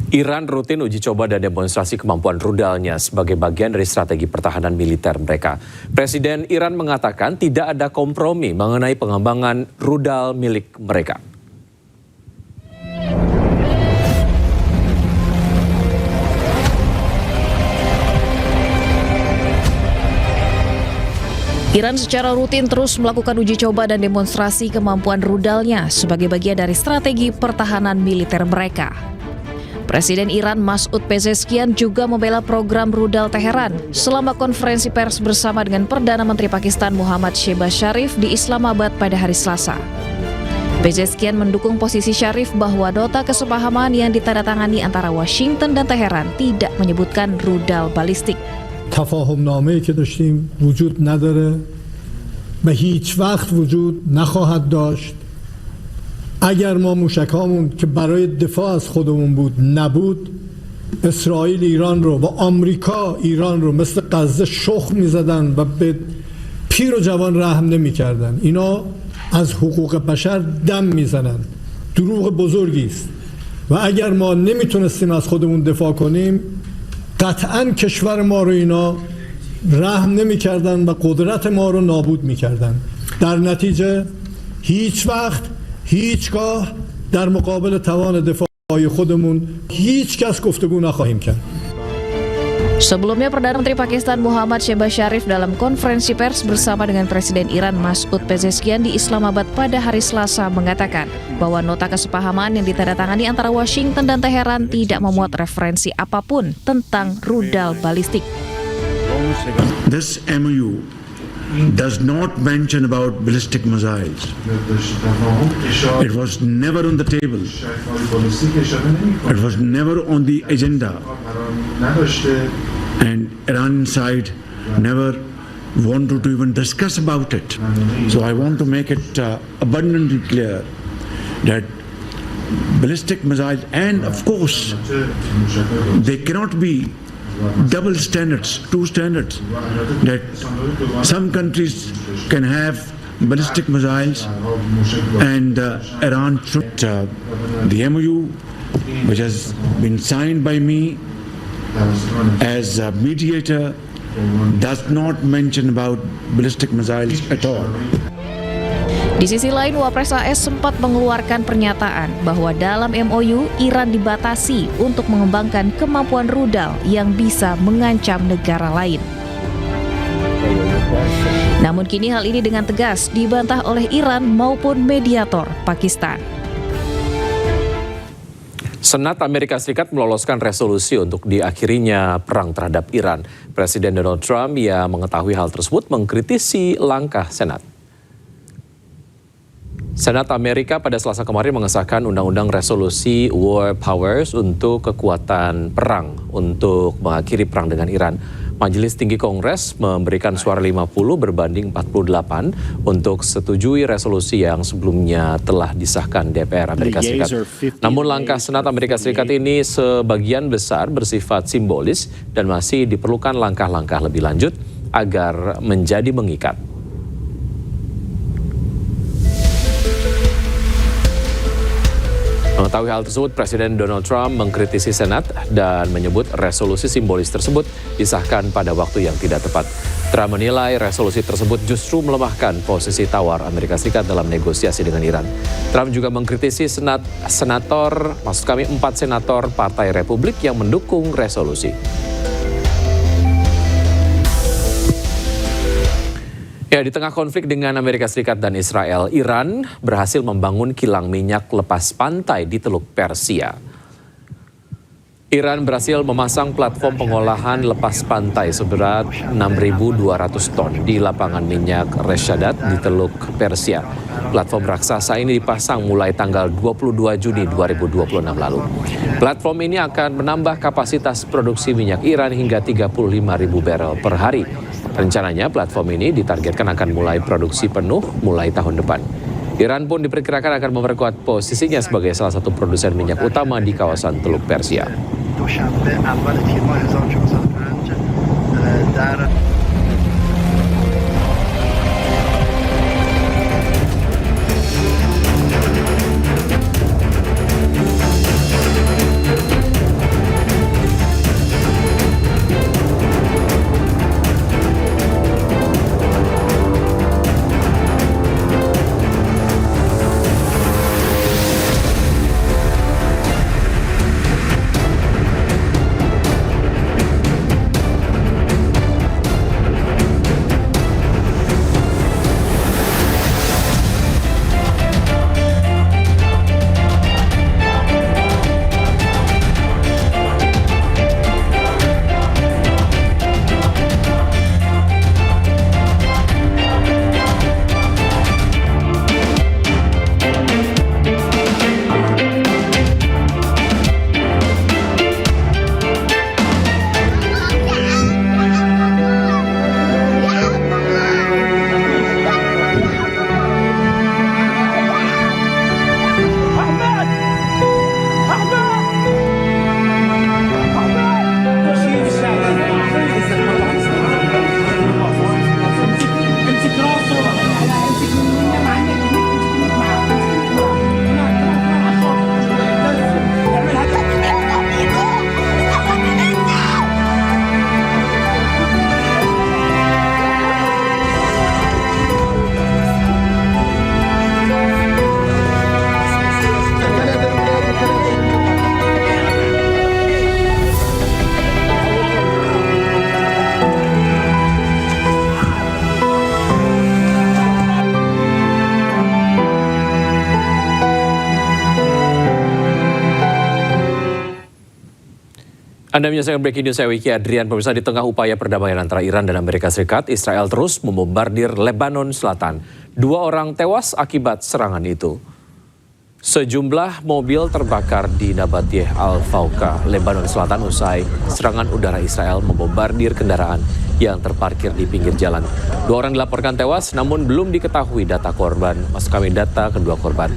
Iran rutin uji coba dan demonstrasi kemampuan rudalnya sebagai bagian dari strategi pertahanan militer mereka. Presiden Iran mengatakan tidak ada kompromi mengenai pengembangan rudal milik mereka. Iran secara rutin terus melakukan uji coba dan demonstrasi kemampuan rudalnya sebagai bagian dari strategi pertahanan militer mereka. Presiden Iran Masoud Pezeshkian juga membela program rudal Teheran selama konferensi pers bersama dengan Perdana Menteri Pakistan Muhammad Shehbaz Sharif di Islamabad pada hari Selasa. Pezeshkian mendukung posisi Sharif bahwa nota kesepahaman yang ditandatangani antara Washington dan Teheran tidak menyebutkan rudal balistik. تفاهمنامه‌ای که داشتیم وجود نداره و هیچ وقت وجود نخواهد داشت. اگر ما موشکامون که برای دفاع از خودمون بود نبود، اسرائیل ایران رو و آمریکا ایران رو مثل غزه شخم می‌زدن و به پیر و جوان رحم نمی‌کردن. اینا از حقوق بشر دم میزنن. دروغ بزرگی است. و اگر ما نمیتونستیم از خودمون دفاع کنیم، قطعاً کشور ما رو اینا رحم نمی‌کردن و قدرت ما رو نابود می‌کردن. در نتیجه هیچ وقت هیچگاه در مقابل توان دفاعی خودمون هیچ کس گفتگو نخواهیم کرد. Sebelumnya, Perdana Menteri Pakistan Muhammad Shehbaz Sharif dalam konferensi pers bersama dengan Presiden Iran Masoud Pezeshkian di Islamabad pada hari Selasa mengatakan bahwa nota kesepahaman yang ditandatangani antara Washington dan Teheran tidak memuat referensi apapun tentang rudal balistik. This MOU does not mention about ballistic missiles. It was never on the table. It was never on the agenda. And Iran side never wanted to even discuss about it. So I want to make it abundantly clear that ballistic missiles, and of course, they cannot be double standards, two standards, that some countries can have ballistic missiles and Iran should. The MOU, which has been signed by me as a mediator, does not mention about ballistic missiles at all. Di sisi lain, Wapres AS sempat mengeluarkan pernyataan bahwa dalam MOU, Iran dibatasi untuk mengembangkan kemampuan rudal yang bisa mengancam negara lain. Namun kini hal ini dengan tegas dibantah oleh Iran maupun mediator Pakistan. Senat Amerika Serikat meloloskan resolusi untuk diakhirinya perang terhadap Iran. Presiden Donald Trump yang mengetahui hal tersebut mengkritisi langkah Senat. Senat Amerika pada Selasa kemarin mengesahkan Undang-Undang Resolusi War Powers untuk kekuatan perang untuk mengakhiri perang dengan Iran. Majelis Tinggi Kongres memberikan suara 50 berbanding 48 untuk setujui resolusi yang sebelumnya telah disahkan DPR Amerika Serikat. Namun langkah Senat Amerika Serikat ini sebagian besar bersifat simbolis dan masih diperlukan langkah-langkah lebih lanjut agar menjadi mengikat. Mengetahui hal tersebut, Presiden Donald Trump mengkritisi Senat dan menyebut resolusi simbolis tersebut disahkan pada waktu yang tidak tepat. Trump menilai resolusi tersebut justru melemahkan posisi tawar Amerika Serikat dalam negosiasi dengan Iran. Trump juga mengkritisi 4 senator Partai Republik yang mendukung resolusi. Ya, di tengah konflik dengan Amerika Serikat dan Israel, Iran berhasil membangun kilang minyak lepas pantai di Teluk Persia. Iran berhasil memasang platform pengolahan lepas pantai seberat 6.200 ton di lapangan minyak Reshadat di Teluk Persia. Platform raksasa ini dipasang mulai tanggal 22 Juni 2026 lalu. Platform ini akan menambah kapasitas produksi minyak Iran hingga 35.000 barel per hari. Rencananya platform ini ditargetkan akan mulai produksi penuh mulai tahun depan. Iran pun diperkirakan akan memperkuat posisinya sebagai salah satu produsen minyak utama di kawasan Teluk Persia. Anda menyaksikan Breaking News, saya Wiki Adrian. Pemirsa, di tengah upaya perdamaian antara Iran dan Amerika Serikat, Israel terus membombardir Lebanon Selatan. 2 orang tewas akibat serangan itu. Sejumlah mobil terbakar di Nabatiyeh Al-Fauqa, Lebanon Selatan usai serangan udara Israel membombardir kendaraan yang terparkir di pinggir jalan. 2 orang dilaporkan tewas, namun belum diketahui data korban. Maksud kami data kedua korban.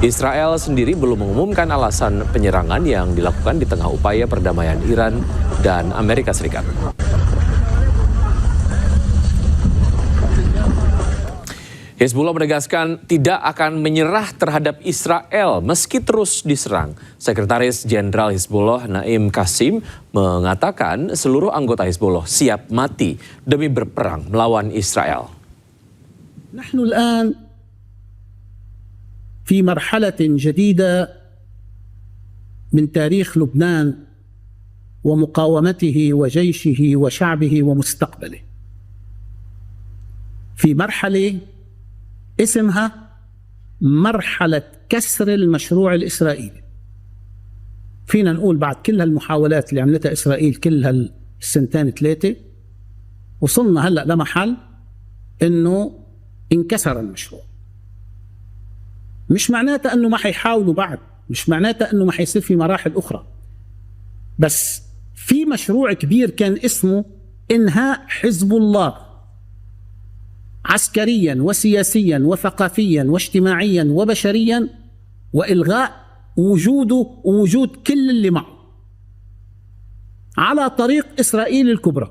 Israel sendiri belum mengumumkan alasan penyerangan yang dilakukan di tengah upaya perdamaian Iran dan Amerika Serikat. Hizbullah menegaskan tidak akan menyerah terhadap Israel meski terus diserang. Sekretaris Jenderal Hizbullah Naim Qasim mengatakan seluruh anggota Hizbullah siap mati demi berperang melawan Israel. نحن الآن في مرحلة جديدة من تاريخ لبنان ومقاومته وجيشه وشعبه ومستقبله. في مرحلة اسمها مرحلة كسر المشروع الإسرائيلي. فينا نقول بعد كل هالمحاولات اللي عملتها إسرائيل كل هالسنتين 3 وصلنا هلأ لمحل إنه انكسر المشروع. مش معناتها أنه ما حيحاولوا بعد، مش معناتها أنه ما حيصير في مراحل أخرى، بس في مشروع كبير كان اسمه إنهاء حزب الله عسكريا وسياسيا وثقافيا واجتماعيا وبشريا، وإلغاء وجوده ووجود كل اللي معه على طريق إسرائيل الكبرى.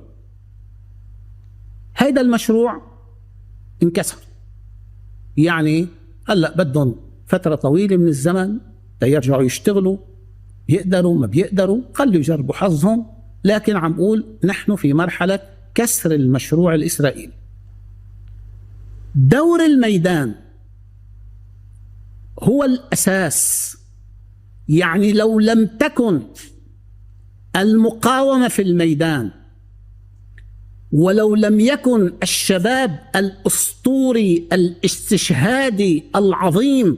هذا المشروع انكسر، يعني هلأ بدهم فترة طويلة من الزمن ليرجعوا يشتغلوا، يقدروا ما بيقدروا خلوا يجربوا حظهم، لكن عم قول نحن في مرحلة كسر المشروع الإسرائيلي. دور الميدان هو الأساس، يعني لو لم تكن المقاومة في الميدان ولو لم يكن الشباب الأسطوري الاستشهادي العظيم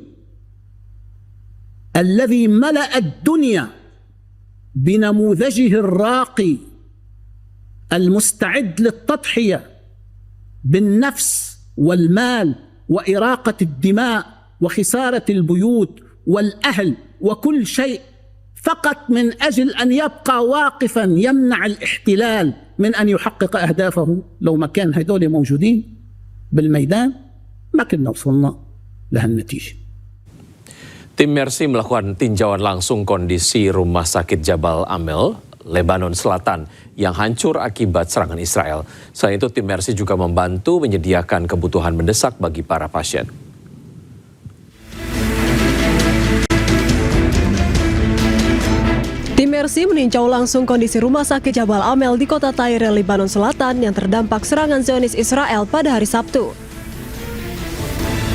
الذي ملأ الدنيا بنموذجه الراقي المستعد للتضحية بالنفس والمال وإراقة الدماء وخسارة البيوت والأهل وكل شيء فقط من أجل أن يبقى واقفا يمنع الاحتلال من أن يحقق أهدافه، لو ما كان هدول موجودين بالميدان ما كنا وصلنا لهالنتيجة. Tim Mercy melakukan tinjauan langsung kondisi Rumah Sakit Jabal Amel, Lebanon Selatan yang hancur akibat serangan Israel. Selain itu, tim Mercy juga membantu menyediakan kebutuhan mendesak bagi para pasien. Tim Mercy meninjau langsung kondisi Rumah Sakit Jabal Amel di kota Tyre, Lebanon Selatan yang terdampak serangan Zionis Israel pada hari Sabtu.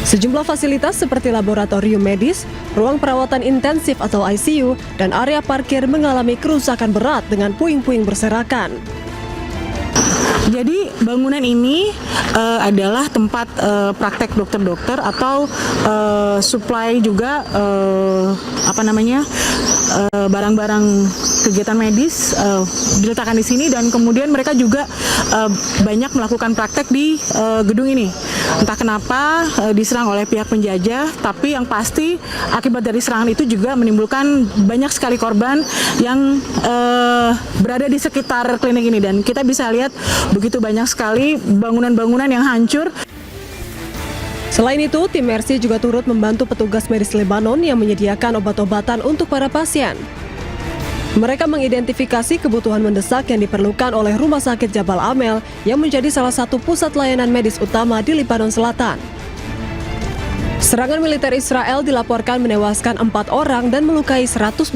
Sejumlah fasilitas seperti laboratorium medis, ruang perawatan intensif atau ICU, dan area parkir mengalami kerusakan berat dengan puing-puing berserakan. Jadi bangunan ini adalah tempat praktek dokter-dokter atau supply juga barang-barang kegiatan medis diletakkan di sini, dan kemudian mereka juga banyak melakukan praktek di gedung ini. Entah kenapa diserang oleh pihak penjajah, tapi yang pasti akibat dari serangan itu juga menimbulkan banyak sekali korban yang berada di sekitar klinik ini, dan kita bisa lihat begitu banyak sekali bangunan-bangunan yang hancur. Selain itu, tim Mercy juga turut membantu petugas medis Lebanon yang menyediakan obat-obatan untuk para pasien. Mereka mengidentifikasi kebutuhan mendesak yang diperlukan oleh Rumah Sakit Jabal Amel yang menjadi salah satu pusat layanan medis utama di Lebanon Selatan. Serangan militer Israel dilaporkan menewaskan 4 orang dan melukai 127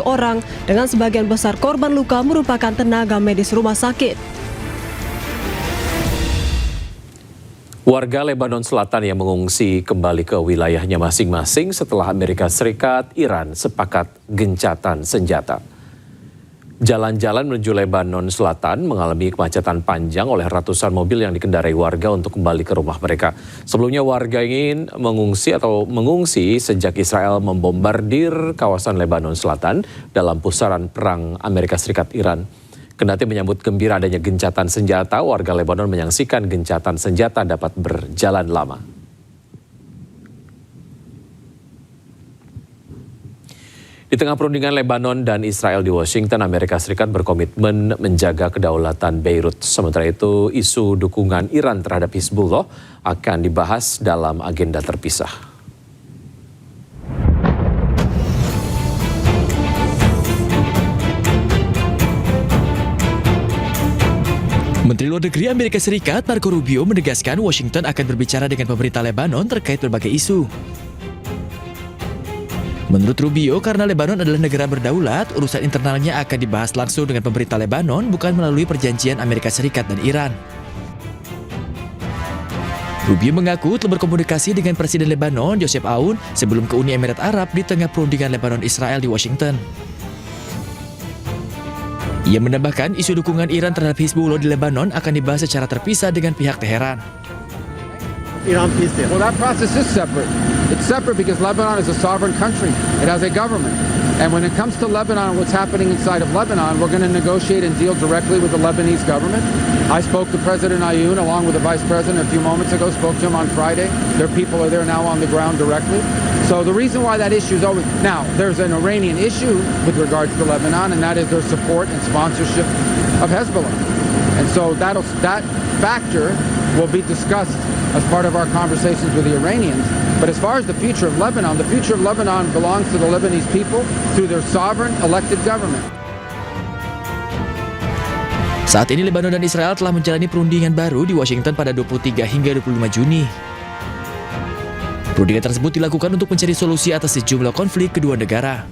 orang, dengan sebagian besar korban luka merupakan tenaga medis rumah sakit. Warga Lebanon Selatan yang mengungsi kembali ke wilayahnya masing-masing setelah Amerika Serikat, Iran sepakat gencatan senjata. Jalan-jalan menuju Lebanon Selatan mengalami kemacetan panjang oleh ratusan mobil yang dikendarai warga untuk kembali ke rumah mereka. Sebelumnya warga ingin mengungsi sejak Israel membombardir kawasan Lebanon Selatan dalam pusaran perang Amerika Serikat Iran. Kendati menyambut gembira adanya gencatan senjata, warga Lebanon menyaksikan gencatan senjata dapat berjalan lama. Di tengah perundingan Lebanon dan Israel di Washington, Amerika Serikat berkomitmen menjaga kedaulatan Beirut. Sementara itu, isu dukungan Iran terhadap Hizbullah akan dibahas dalam agenda terpisah. Menteri Luar Negeri Amerika Serikat Marco Rubio menegaskan Washington akan berbicara dengan pemerintah Lebanon terkait berbagai isu. Menurut Rubio, karena Lebanon adalah negara berdaulat, urusan internalnya akan dibahas langsung dengan pemerintah Lebanon, bukan melalui perjanjian Amerika Serikat dan Iran. Rubio mengaku telah berkomunikasi dengan Presiden Lebanon, Joseph Aoun, sebelum ke Uni Emirat Arab di tengah perundingan Lebanon-Israel di Washington. Ia menambahkan isu dukungan Iran terhadap Hizbullah di Lebanon akan dibahas secara terpisah dengan pihak Teheran. Iran peace deal. Well, that process is separate. It's separate because Lebanon is a sovereign country. It has a government. And when it comes to Lebanon, what's happening inside of Lebanon, we're going to negotiate and deal directly with the Lebanese government. I spoke to President Aoun along with the Vice President a few moments ago, spoke to him on Friday. Their people are there now on the ground directly. So the reason why that issue is always... Now, there's an Iranian issue with regards to Lebanon, and that is their support and sponsorship of Hezbollah. And so that factor will be discussed as part of our conversations with the Iranians. But as far as the future of Lebanon belongs to the Lebanese people through their sovereign elected government. Saat ini Lebanon dan Israel telah menjalani perundingan baru di Washington pada 23 hingga 25 Juni. Perundingan tersebut dilakukan untuk mencari solusi atas sejumlah konflik kedua negara.